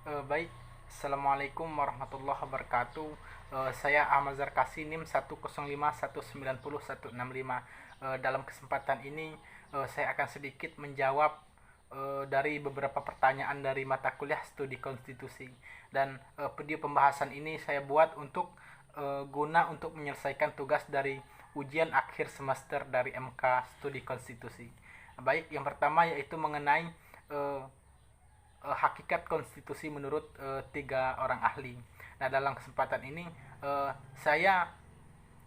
Baik, Assalamualaikum warahmatullahi wabarakatuh. Saya Ahmad Zarkasi, NIM 105190165. Dalam kesempatan ini, saya akan sedikit menjawab dari beberapa pertanyaan dari mata kuliah studi konstitusi. Dan video pembahasan ini saya buat untuk guna untuk menyelesaikan tugas dari ujian akhir semester dari MK studi konstitusi. Baik, yang pertama yaitu mengenai uh, hakikat konstitusi menurut tiga orang ahli. Nah, dalam kesempatan ini saya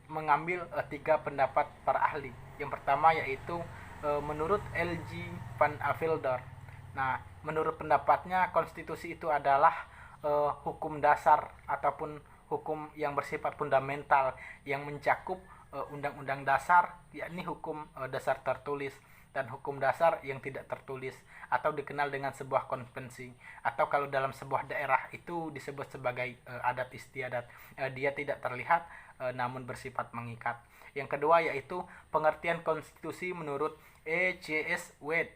mengambil tiga pendapat para ahli. Yang pertama yaitu menurut LG Van Avildor. Nah, menurut pendapatnya konstitusi itu adalah hukum dasar ataupun hukum yang bersifat fundamental yang mencakup undang-undang dasar, yakni hukum dasar tertulis, dan hukum dasar yang tidak tertulis atau dikenal dengan sebuah konvensi, atau kalau dalam sebuah daerah itu disebut sebagai adat istiadat. Dia tidak terlihat namun bersifat mengikat. Yang kedua yaitu pengertian konstitusi menurut E.C.S. Wade.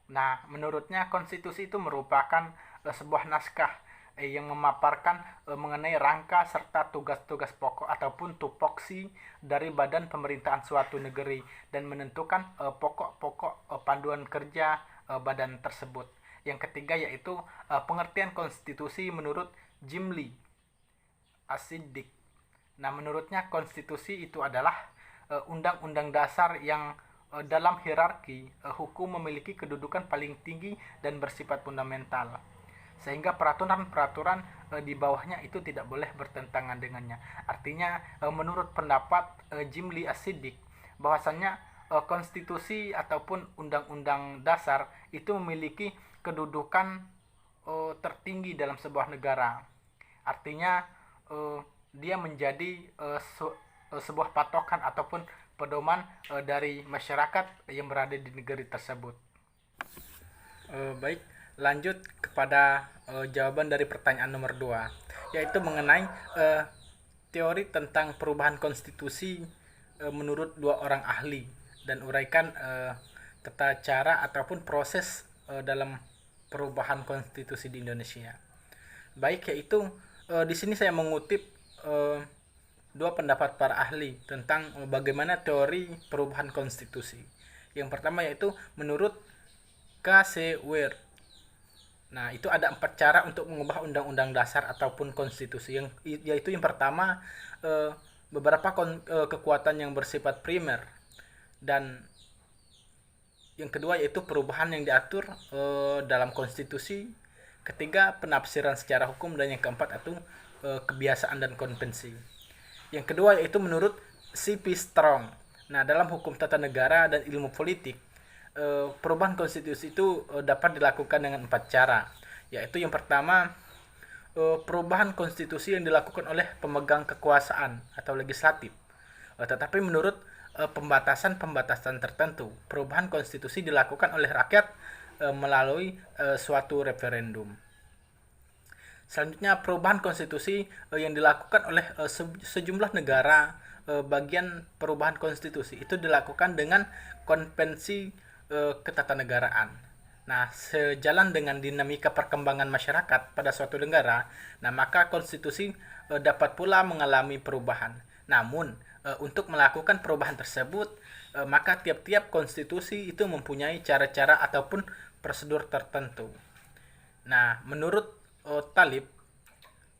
Nah, menurutnya konstitusi itu merupakan sebuah naskah yang memaparkan mengenai rangka serta tugas-tugas pokok ataupun tupoksi dari badan pemerintahan suatu negeri dan menentukan pokok-pokok panduan kerja badan tersebut. Yang ketiga yaitu pengertian konstitusi menurut Jim Lee Asidik. Nah, menurutnya konstitusi itu adalah undang-undang dasar yang dalam hierarki hukum memiliki kedudukan paling tinggi dan bersifat fundamental, sehingga peraturan-peraturan di bawahnya itu tidak boleh bertentangan dengannya. Artinya menurut pendapat Jim Lee Asidik bahwasannya konstitusi ataupun undang-undang dasar itu memiliki kedudukan tertinggi dalam sebuah negara. Artinya dia menjadi sebuah patokan ataupun pedoman dari masyarakat yang berada di negeri tersebut. Baik, lanjut kepada jawaban dari pertanyaan nomor 2, yaitu mengenai teori tentang perubahan konstitusi menurut dua orang ahli, dan uraikan tata cara ataupun proses dalam perubahan konstitusi di Indonesia. Baik, yaitu di sini saya mengutip dua pendapat para ahli tentang bagaimana teori perubahan konstitusi. Yang pertama yaitu menurut K.C. Ware. Nah, itu ada 4 cara untuk mengubah undang-undang dasar ataupun konstitusi, yaitu yang pertama beberapa kekuatan yang bersifat primer, dan yang kedua yaitu perubahan yang diatur dalam konstitusi, ketiga penafsiran secara hukum, dan yang keempat itu kebiasaan dan konvensi. Yang kedua yaitu menurut C.P. Strong. Nah, dalam hukum tata negara dan ilmu politik, perubahan konstitusi itu dapat dilakukan dengan 4 cara, yaitu yang pertama perubahan konstitusi yang dilakukan oleh pemegang kekuasaan atau legislatif, tetapi menurut pembatasan-pembatasan tertentu. Perubahan konstitusi dilakukan oleh rakyat melalui suatu referendum. Selanjutnya, perubahan konstitusi yang dilakukan oleh sejumlah negara. Bagian perubahan konstitusi itu dilakukan dengan konvensi ketatanegaraan. Nah, sejalan dengan dinamika perkembangan masyarakat pada suatu negara, nah maka konstitusi dapat pula mengalami perubahan. Namun, untuk melakukan perubahan tersebut, maka tiap-tiap konstitusi itu mempunyai cara-cara ataupun prosedur tertentu. Nah, menurut Talib,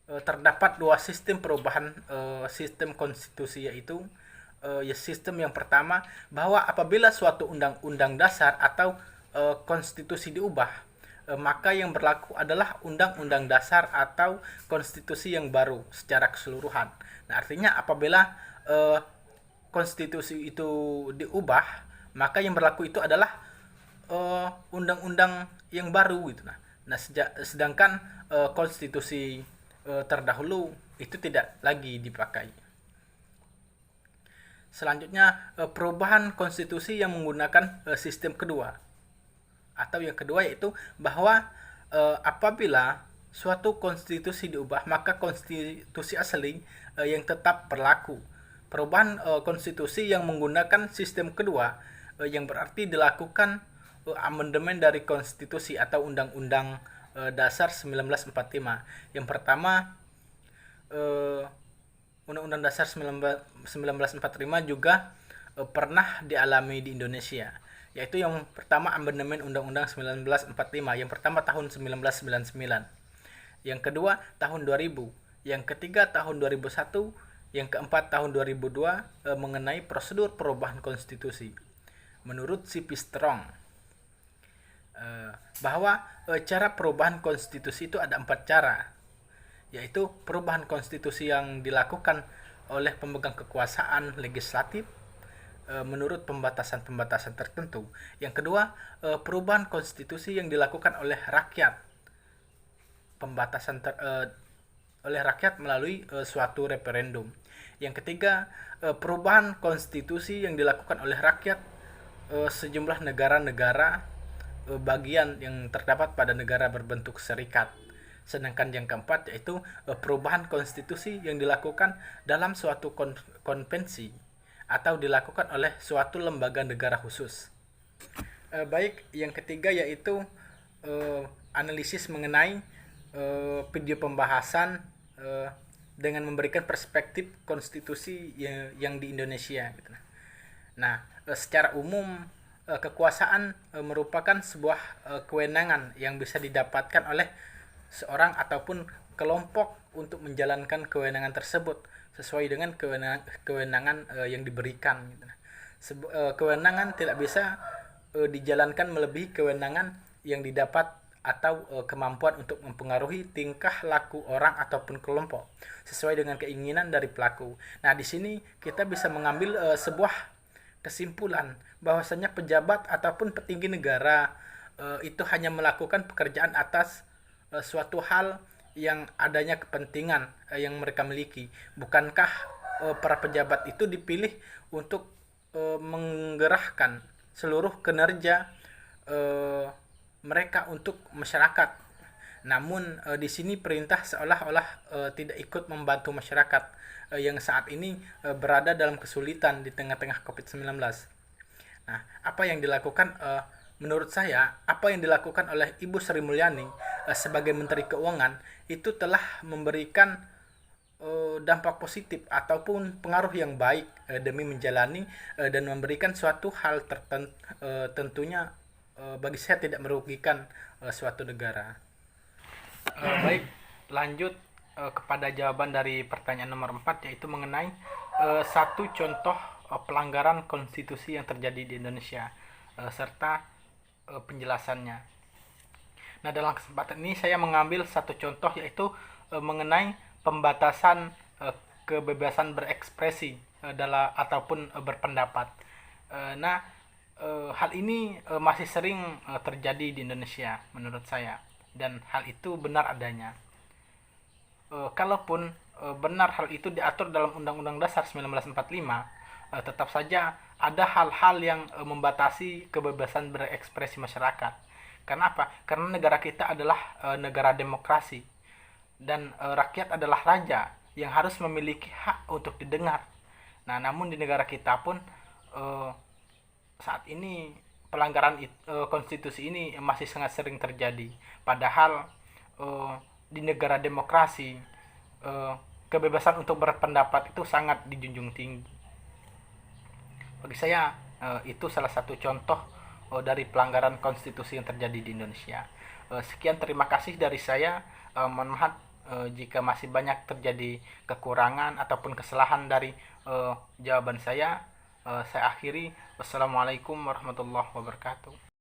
terdapat dua sistem perubahan sistem konstitusi, yaitu sistem yang pertama, bahwa apabila suatu undang-undang dasar atau konstitusi diubah, maka yang berlaku adalah undang-undang dasar atau konstitusi yang baru secara keseluruhan. Nah, artinya apabila konstitusi itu diubah, maka yang berlaku itu adalah undang-undang yang baru gitu. Nah, sedangkan konstitusi terdahulu itu tidak lagi dipakai. Selanjutnya, perubahan konstitusi yang menggunakan sistem kedua, atau yang kedua yaitu bahwa apabila suatu konstitusi diubah, maka konstitusi asli yang tetap berlaku. Perubahan konstitusi yang menggunakan sistem kedua yang berarti dilakukan amandemen dari konstitusi atau undang-undang Dasar 1945. Yang pertama, eh, Undang-Undang Dasar 1945 juga pernah dialami di Indonesia, yaitu yang pertama amandemen Undang-Undang 1945, yang pertama tahun 1999, yang kedua tahun 2000, yang ketiga tahun 2001, yang keempat tahun 2002 mengenai prosedur perubahan konstitusi. Menurut C.P. Strong, bahwa cara perubahan konstitusi itu ada 4 cara, yaitu perubahan konstitusi yang dilakukan oleh pemegang kekuasaan legislatif menurut pembatasan-pembatasan tertentu. Yang kedua, perubahan konstitusi yang dilakukan oleh rakyat, oleh rakyat melalui suatu referendum. Yang ketiga, perubahan konstitusi yang dilakukan oleh rakyat sejumlah negara-negara bagian yang terdapat pada negara berbentuk serikat. Sedangkan yang keempat yaitu perubahan konstitusi yang dilakukan dalam suatu konvensi atau dilakukan oleh suatu lembaga negara khusus. Baik, yang ketiga yaitu analisis mengenai video pembahasan dengan memberikan perspektif konstitusi yang di Indonesia. Nah, secara umum kekuasaan merupakan sebuah kewenangan yang bisa didapatkan oleh seorang ataupun kelompok untuk menjalankan kewenangan tersebut sesuai dengan kewenangan yang diberikan. Kewenangan tidak bisa dijalankan melebihi kewenangan yang didapat atau kemampuan untuk mempengaruhi tingkah laku orang ataupun kelompok sesuai dengan keinginan dari pelaku. Nah, di sini kita bisa mengambil sebuah kesimpulan bahwasanya pejabat ataupun petinggi negara itu hanya melakukan pekerjaan atas suatu hal yang adanya kepentingan yang mereka miliki. Bukankah para pejabat itu dipilih untuk menggerakkan seluruh kinerja mereka untuk masyarakat? Namun di sini perintah seolah-olah tidak ikut membantu masyarakat yang saat ini berada dalam kesulitan di tengah-tengah COVID-19. Nah, apa yang dilakukan menurut saya, apa yang dilakukan oleh Ibu Sri Mulyani sebagai Menteri Keuangan itu telah memberikan dampak positif ataupun pengaruh yang baik demi menjalani dan memberikan suatu hal tertentu, tentunya bagi saya tidak merugikan suatu negara. Baik, lanjut kepada jawaban dari pertanyaan nomor 4, yaitu mengenai satu contoh pelanggaran konstitusi yang terjadi di Indonesia serta penjelasannya. Nah, dalam kesempatan ini saya mengambil satu contoh, yaitu mengenai pembatasan kebebasan berekspresi ataupun berpendapat. Nah, hal ini masih sering terjadi di Indonesia menurut saya, dan hal itu benar adanya. Kalaupun benar hal itu diatur dalam Undang-Undang Dasar 1945, tetap saja ada hal-hal yang membatasi kebebasan berekspresi masyarakat. Kenapa? Karena negara kita adalah negara demokrasi, dan rakyat adalah raja yang harus memiliki hak untuk didengar. Nah, namun di negara kita pun saat ini pelanggaran konstitusi ini masih sangat sering terjadi. Padahal di negara demokrasi kebebasan untuk berpendapat itu sangat dijunjung tinggi. Bagi saya itu salah satu contoh dari pelanggaran konstitusi yang terjadi di Indonesia. Sekian, terima kasih dari saya. Mohon maaf jika masih banyak terjadi kekurangan ataupun kesalahan dari jawaban saya. Saya akhiri. Wassalamualaikum warahmatullahi wabarakatuh.